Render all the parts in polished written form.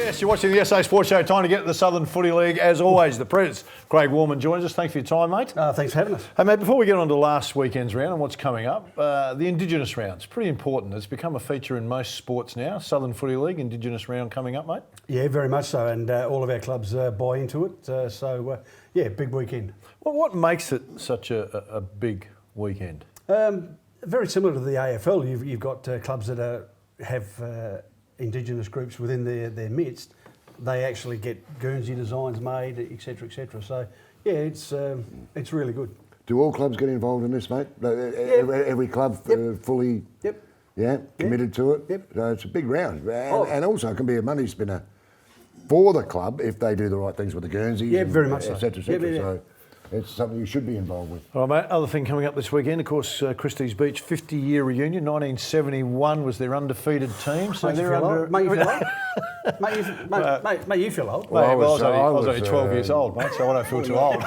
Yes, you're watching the SA Sports Show. Time to get to the Southern Footy League. As always, the Predators. Craig Warman joins us. Thanks for your time, mate. Thanks for having us. Hey, mate, before we get on to last weekend's round and what's coming up, the Indigenous round's pretty important. It's become a feature in most sports now. Southern Footy League, Indigenous round coming up, mate. Yeah, very much so, and all of our clubs buy into it. Yeah, big weekend. Well, what makes it such a big weekend? Very similar to the AFL. You've got clubs that have Indigenous groups within their midst. They actually get Guernsey designs made, etc., etc. So, yeah, it's really good. Do all clubs get involved in this, mate? Every club fully committed to it? Yep. So it's a big round. And also it can be a money spinner for the club if they do the right things with the Guernseys. Yeah, very much so. Et cetera, et cetera. Yeah. So it's something you should be involved with. All right, mate. Other thing coming up this weekend, of course, Christie's Beach 50-year reunion. 1971 was their undefeated team. So Mate, they're under. Mate, you feel old. Mate, you feel old. Mate, Well, I was only 12 years old, mate, so I don't feel too old.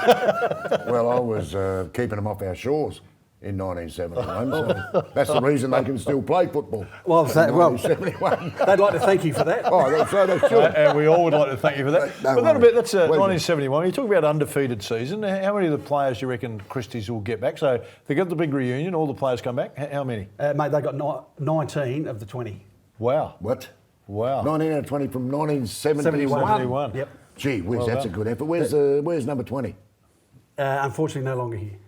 Well, I was keeping them off our shores in 1971, so that's the reason they can still play football. Well, 1971. they'd like to thank you for that. Oh, so they should. And we all would like to thank you for that. No But that's worries. 1971. You talk about undefeated season. How many of the players do you reckon Christie's will get back? So they got the big reunion, all the players come back. How many? Mate, they got 19 of the 20. Wow. What? Wow. 19 out of 20 from 1971. 71. Yep. Gee whiz, Well that's done. a good effort. Where's number 20? Unfortunately, no longer here.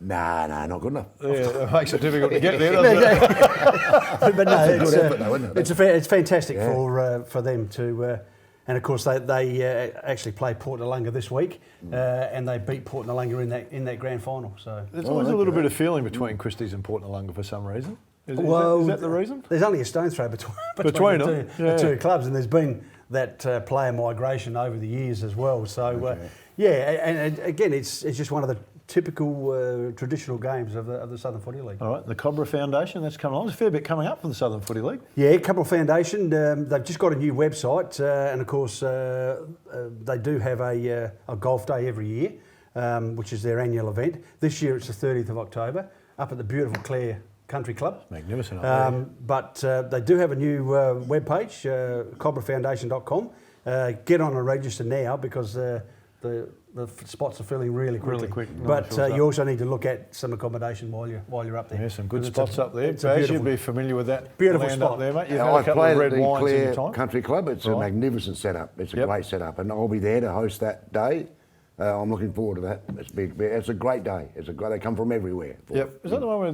Nah, not good enough. Yeah, it makes it difficult to get there, doesn't it? But no, It's a good effort though, isn't it? it's fantastic for them to, and of course they actually play Port Noarlunga this week, and they beat Port Noarlunga in that grand final. So There's always a little bit of feeling between Christie's and Port Noarlunga for some reason. Is that the reason? There's only a stone's throw Between the them? Yeah. two clubs, and there's been that player migration over the years as well. So and again, it's just one of the typical traditional games of the Southern Footy League. All right, the Cobra Foundation, that's coming along. There's a fair bit coming up for the Southern Footy League. Yeah, Cobra Foundation, they've just got a new website, and of course they do have a golf day every year, which is their annual event. This year it's the 30th of October, up at the beautiful Clare Country Club. Magnificent. But they do have a new webpage, cobrafoundation.com. Get on and register now because the spots are filling really quickly. Really quick. But you also need to look at some accommodation while you're up there. Yeah, some good spots up there. It's a Baz, beautiful, you'd be familiar with that beautiful land spot up there, mate. You've Now, had a I couple played of at red the wines in Clare your time. Country Club. It's a magnificent setup. It's a great setup, and I'll be there to host that day. I'm looking forward to that. It's big. It's a great day. They come from everywhere. Yep. Is that the one where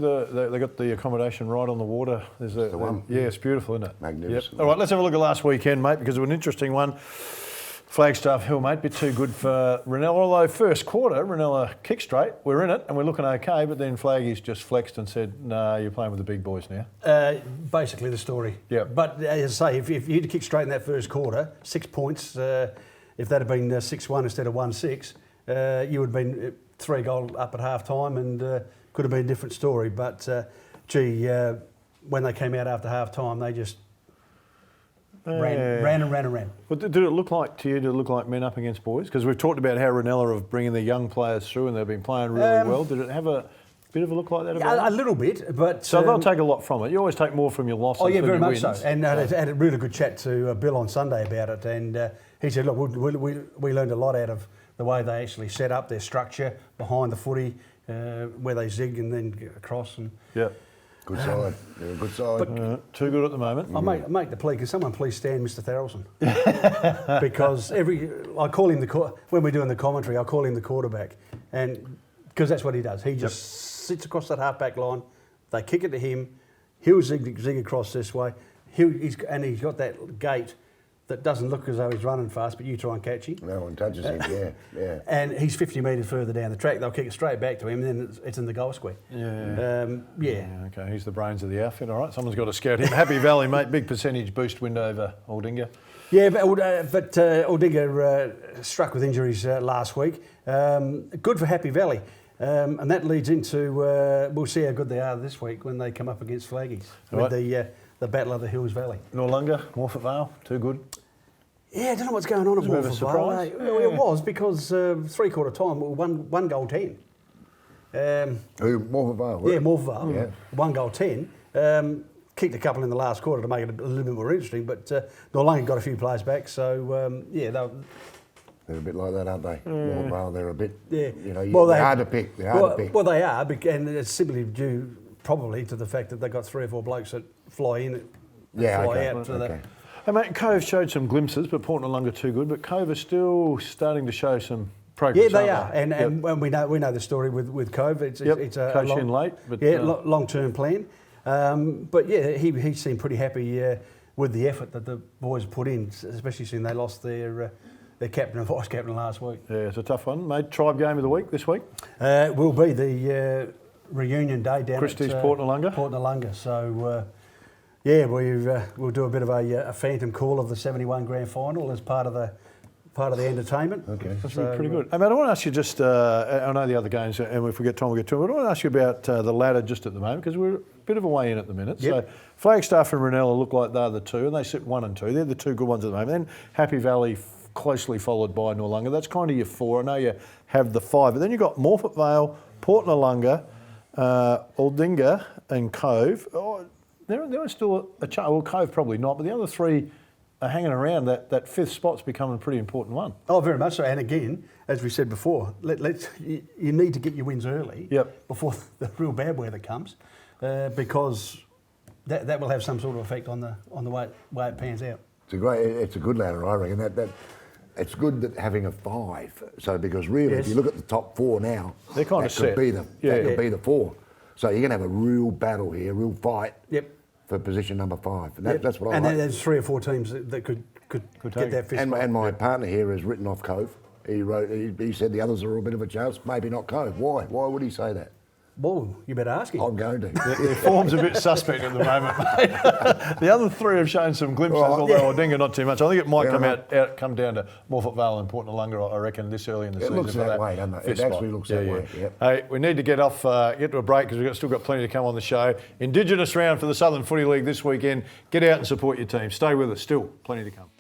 they got the accommodation right on the water? There's the one. Yeah, it's beautiful, isn't it? Magnificent. Yep. All right, let's have a look at last weekend, mate, because it was an interesting one. Flagstaff Hill, mate, bit too good for Ranella. Although first quarter, Ranella kicked straight. We're in it and we're looking okay, but then Flaggies just flexed and said, "No, you're playing with the big boys now." Basically the story. Yeah. But as I say, if you'd kicked straight in that first quarter, 6 points, if that had been 6-1 instead of 1-6, you would have been 3 goal up at half time and could have been a different story. But when they came out after half time, they just ran. But did it look like to you? Did it look like men up against boys? Because we've talked about how Ranella are bringing the young players through and they've been playing really well. Did it have a bit of a look like that? A little bit, but so they'll take a lot from it. You always take more from your losses. Oh yeah, than very your much wins. so. And I had a really good chat to Bill on Sunday about it, and he said, "Look, we learned a lot out of the way they actually set up their structure behind the footy, where they zig and then get across." And yeah, Good side. They're a good side. too good at the moment. I make the plea, can someone please stand Mr. Tharrelson? Because I call him when we're doing the commentary, I call him the quarterback, and because that's what he does. He just sits across that half-back line. They kick it to him. He'll zig across this way. He's got that gait that doesn't look as though he's running fast, but you try and catch him. No one touches him, yeah. And he's 50 metres further down the track. They'll kick it straight back to him, and then it's in the goal square. Yeah, okay, he's the brains of the outfit. All right, someone's got to scout him. Happy Valley, mate, big percentage boost win over Aldinga. Yeah, but Aldinga struck with injuries last week. Good for Happy Valley. And that leads into, we'll see how good they are this week when they come up against Flaggies with the Battle of the Hills Valley. Noarlunga, Morphett Vale, too good. Yeah, I don't know what's going on at Morphett Vale. Eh? Well, it was because three-quarter time, 1 goal 10. Who, Morphett Vale? Yeah, Morphett Vale. Yeah. 1 goal 10. kicked a couple in the last quarter to make it a little bit more interesting. But Noarlunga got a few players back, so yeah, they're a bit like that, aren't they? Well, they're a bit. Yeah. You know, Well, they're hard to pick. They're hard to pick. Well, they are, and it's simply due probably to the fact that they got 3 or 4 blokes that fly in, and fly out to the. Hey mate, Cove showed some glimpses, but Port Noarlunga too good. But Cove are still starting to show some progress. Yeah, they are, and we know the story with Cove. It's a coach long, in late, but long-term plan. But yeah, he seemed pretty happy with the effort that the boys put in, especially since they lost their captain and vice captain last week. Yeah, it's a tough one. Mate, tribe game of the week this week. Will be the reunion day down Christie's at Port Noarlunga. Port Noarlunga. So yeah, we'll do a bit of a phantom call of the 71 grand final as part of the entertainment. Okay, that's pretty good. Hey, mate, I want to ask you just. I know the other games, and if we get time, we'll get to it. But I want to ask you about the ladder just at the moment because we're a bit of a way in at the minute. Yep. So Flagstaff and Ranella look like they're the two, and they sit 1 and 2. They're the 2 good ones at the moment. Then Happy Valley closely followed by Noarlunga. That's kind of your 4. I know you have the 5, but then you've got Morphett Vale, Port Noarlunga, Aldinga, and Cove. Oh, they're still a chance. Well, Cove probably not, but the other 3 are hanging around. That 5th spot's becoming a pretty important one. Oh, very much so. And again, as we said before, you need to get your wins early before the real bad weather comes, because that will have some sort of effect on the way it pans out. It's a good ladder, I reckon. That it's good that having a 5. So because really, if you look at the top 4 now, they're kind of set. That could be the 4. So you're going to have a real battle here, a real fight. Yep. For position number 5, and that's what I like. And then there's 3 or 4 teams that could get that 5th spot. And my partner here has written off Cove. He said the others are a bit of a chance, maybe not Cove. Why? Why would he say that? Well, you better ask him. I'm going to. Their form's a bit suspect at the moment, mate. The other 3 have shown some glimpses, although Aldinga not too much. I think it might come down to Morphett Vale and Port Noarlunga, I reckon, this early in the season. It looks that way, doesn't it? It actually looks that way. Yep. Hey, we need to get to a break because we've still got plenty to come on the show. Indigenous round for the Southern Footy League this weekend. Get out and support your team. Stay with us. Still plenty to come.